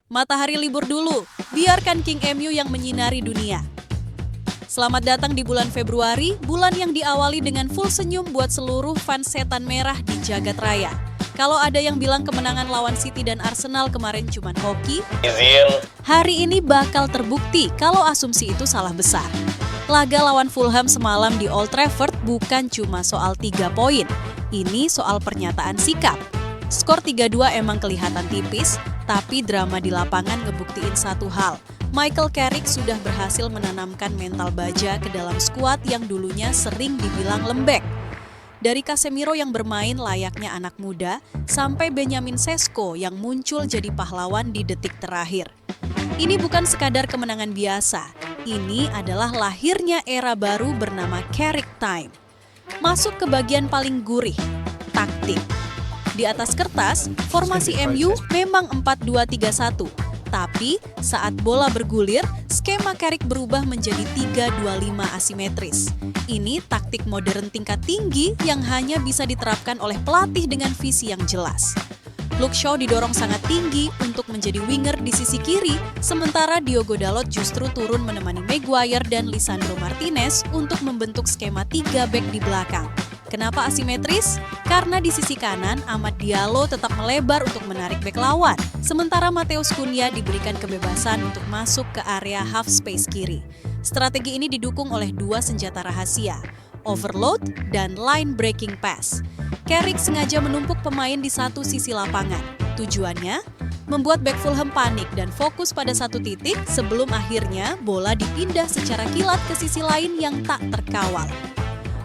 Matahari libur dulu, biarkan King MU yang menyinari dunia. Selamat datang di bulan Februari, bulan yang diawali dengan full senyum buat seluruh fans setan merah di jagat raya. Kalau ada yang bilang kemenangan lawan City dan Arsenal kemarin cuma hoki, hari ini bakal terbukti kalau asumsi itu salah besar. Laga lawan Fulham semalam di Old Trafford bukan cuma soal 3 poin, ini soal pernyataan sikap. Skor 3-2 emang kelihatan tipis, tapi drama di lapangan ngebuktiin satu hal. Michael Carrick sudah berhasil menanamkan mental baja ke dalam skuad yang dulunya sering dibilang lembek. Dari Casemiro yang bermain layaknya anak muda, sampai Benjamin Sesko yang muncul jadi pahlawan di detik terakhir. Ini bukan sekadar kemenangan biasa, ini adalah lahirnya era baru bernama Carrick Time. Masuk ke bagian paling gurih, taktik. Di atas kertas, formasi MU memang 4-2-3-1. Tapi saat bola bergulir, skema Carrick berubah menjadi 3-2-5 asimetris. Ini taktik modern tingkat tinggi yang hanya bisa diterapkan oleh pelatih dengan visi yang jelas. Luke Shaw didorong sangat tinggi untuk menjadi winger di sisi kiri, sementara Diogo Dalot justru turun menemani Maguire dan Lisandro Martinez untuk membentuk skema 3 back di belakang. Kenapa asimetris? Karena di sisi kanan, Amad Diallo tetap melebar untuk menarik bek lawan, sementara Matheus Cunha diberikan kebebasan untuk masuk ke area half space kiri. Strategi ini didukung oleh dua senjata rahasia, overload dan line breaking pass. Carrick sengaja menumpuk pemain di satu sisi lapangan. Tujuannya, membuat bek Fulham panik dan fokus pada satu titik sebelum akhirnya bola dipindah secara kilat ke sisi lain yang tak terkawal.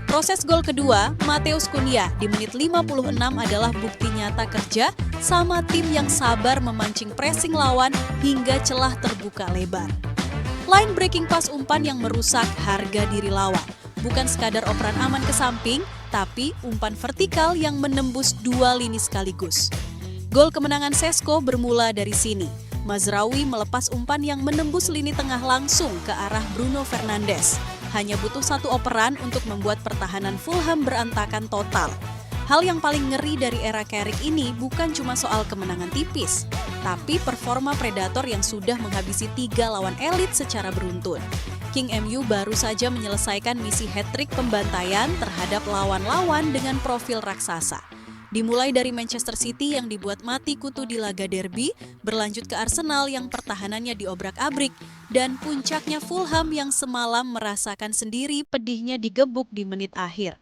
Proses gol kedua, Matheus Cunha di menit 56 adalah bukti nyata kerja sama tim yang sabar memancing pressing lawan hingga celah terbuka lebar. Line breaking pass umpan yang merusak harga diri lawan. Bukan sekadar operan aman ke samping, tapi umpan vertikal yang menembus dua lini sekaligus. Gol kemenangan Sesko bermula dari sini. Mazraoui melepas umpan yang menembus lini tengah langsung ke arah Bruno Fernandes. Hanya butuh satu operan untuk membuat pertahanan Fulham berantakan total. Hal yang paling ngeri dari era Carrick ini bukan cuma soal kemenangan tipis, tapi performa predator yang sudah menghabisi 3 lawan elit secara beruntun. King MU baru saja menyelesaikan misi hat-trick pembantaian terhadap lawan-lawan dengan profil raksasa. Dimulai dari Manchester City yang dibuat mati kutu di laga derby, berlanjut ke Arsenal yang pertahanannya diobrak-abrik, dan puncaknya Fulham yang semalam merasakan sendiri pedihnya digebuk di menit akhir.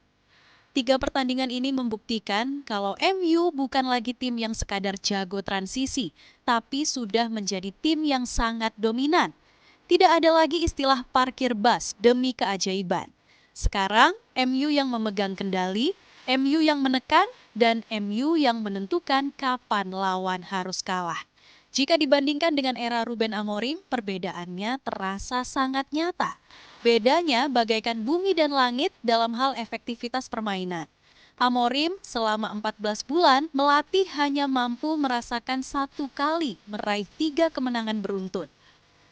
3 pertandingan ini membuktikan kalau MU bukan lagi tim yang sekadar jago transisi, tapi sudah menjadi tim yang sangat dominan. Tidak ada lagi istilah parkir bus demi keajaiban. Sekarang, MU yang memegang kendali, MU yang menekan, dan MU yang menentukan kapan lawan harus kalah. Jika dibandingkan dengan era Ruben Amorim, perbedaannya terasa sangat nyata. Bedanya bagaikan bumi dan langit dalam hal efektivitas permainan. Amorim selama 14 bulan melatih hanya mampu merasakan 1 kali meraih 3 kemenangan beruntun.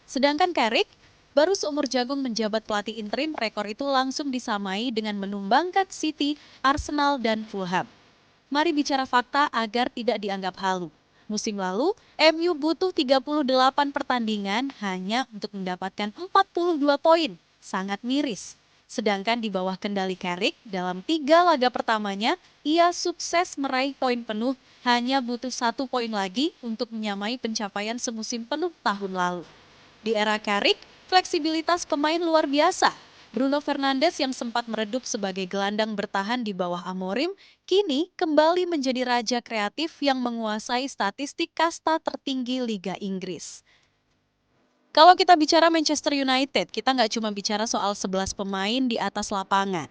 Sedangkan Carrick, baru seumur jagung menjabat pelatih interim, rekor itu langsung disamai dengan menumbangkan City, Arsenal, dan Fulham. Mari bicara fakta agar tidak dianggap halu. Musim lalu, MU butuh 38 pertandingan hanya untuk mendapatkan 42 poin, sangat miris. Sedangkan di bawah kendali Carrick, dalam 3 laga pertamanya, ia sukses meraih poin penuh, hanya butuh 1 poin lagi untuk menyamai pencapaian semusim penuh tahun lalu. Di era Carrick, fleksibilitas pemain luar biasa. Bruno Fernandes yang sempat meredup sebagai gelandang bertahan di bawah Amorim, kini kembali menjadi raja kreatif yang menguasai statistik kasta tertinggi Liga Inggris. Kalau kita bicara Manchester United, kita nggak cuma bicara soal 11 pemain di atas lapangan.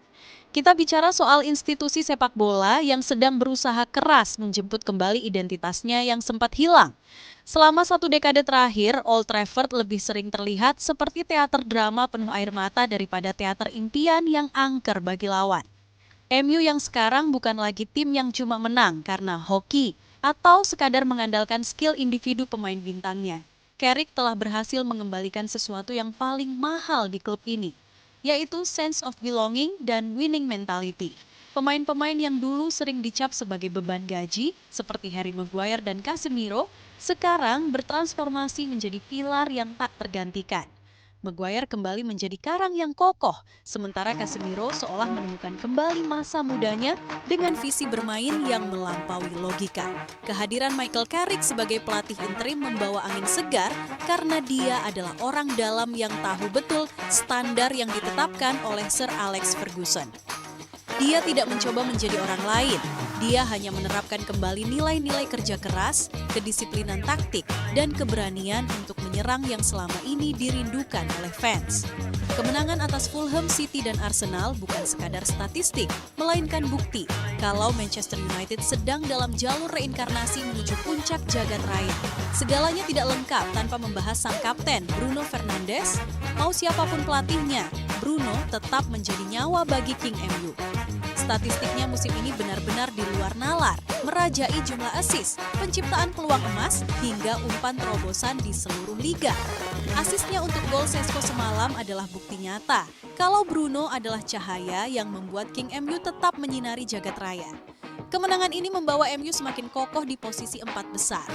Kita bicara soal institusi sepak bola yang sedang berusaha keras menjemput kembali identitasnya yang sempat hilang. Selama 1 dekade terakhir, Old Trafford lebih sering terlihat seperti teater drama penuh air mata daripada teater impian yang angker bagi lawan. MU yang sekarang bukan lagi tim yang cuma menang karena hoki atau sekadar mengandalkan skill individu pemain bintangnya. Carrick telah berhasil mengembalikan sesuatu yang paling mahal di klub ini, yaitu sense of belonging dan winning mentality. Pemain-pemain yang dulu sering dicap sebagai beban gaji, seperti Harry Maguire dan Casemiro, sekarang bertransformasi menjadi pilar yang tak tergantikan. Maguire kembali menjadi karang yang kokoh, sementara Casemiro seolah menemukan kembali masa mudanya dengan visi bermain yang melampaui logika. Kehadiran Michael Carrick sebagai pelatih interim membawa angin segar karena dia adalah orang dalam yang tahu betul standar yang ditetapkan oleh Sir Alex Ferguson. Dia tidak mencoba menjadi orang lain, dia hanya menerapkan kembali nilai-nilai kerja keras, kedisiplinan taktik, dan keberanian untuk menyerang yang selama ini dirindukan oleh fans. Kemenangan atas Fulham, City, dan Arsenal bukan sekadar statistik, melainkan bukti kalau Manchester United sedang dalam jalur reinkarnasi menuju puncak jagat raya. Segalanya tidak lengkap tanpa membahas sang kapten Bruno Fernandes. Mau siapapun pelatihnya, Bruno tetap menjadi nyawa bagi King MU. Statistiknya musim ini benar-benar di luar nalar, merajai jumlah assist, penciptaan peluang emas, hingga umpan terobosan di seluruh liga. Asisnya untuk gol Sesko semalam adalah bukti nyata kalau Bruno adalah cahaya yang membuat King MU tetap menyinari jagat raya. Kemenangan ini membawa MU semakin kokoh di posisi 4 besar.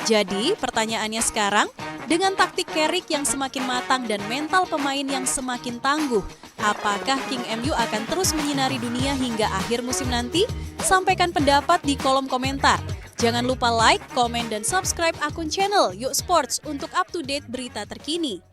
Jadi, pertanyaannya sekarang, dengan taktik Carrick yang semakin matang dan mental pemain yang semakin tangguh, apakah King MU akan terus menyinari dunia hingga akhir musim nanti? Sampaikan pendapat di kolom komentar. Jangan lupa like, komen, dan subscribe akun channel Yuk Sports untuk up to date berita terkini.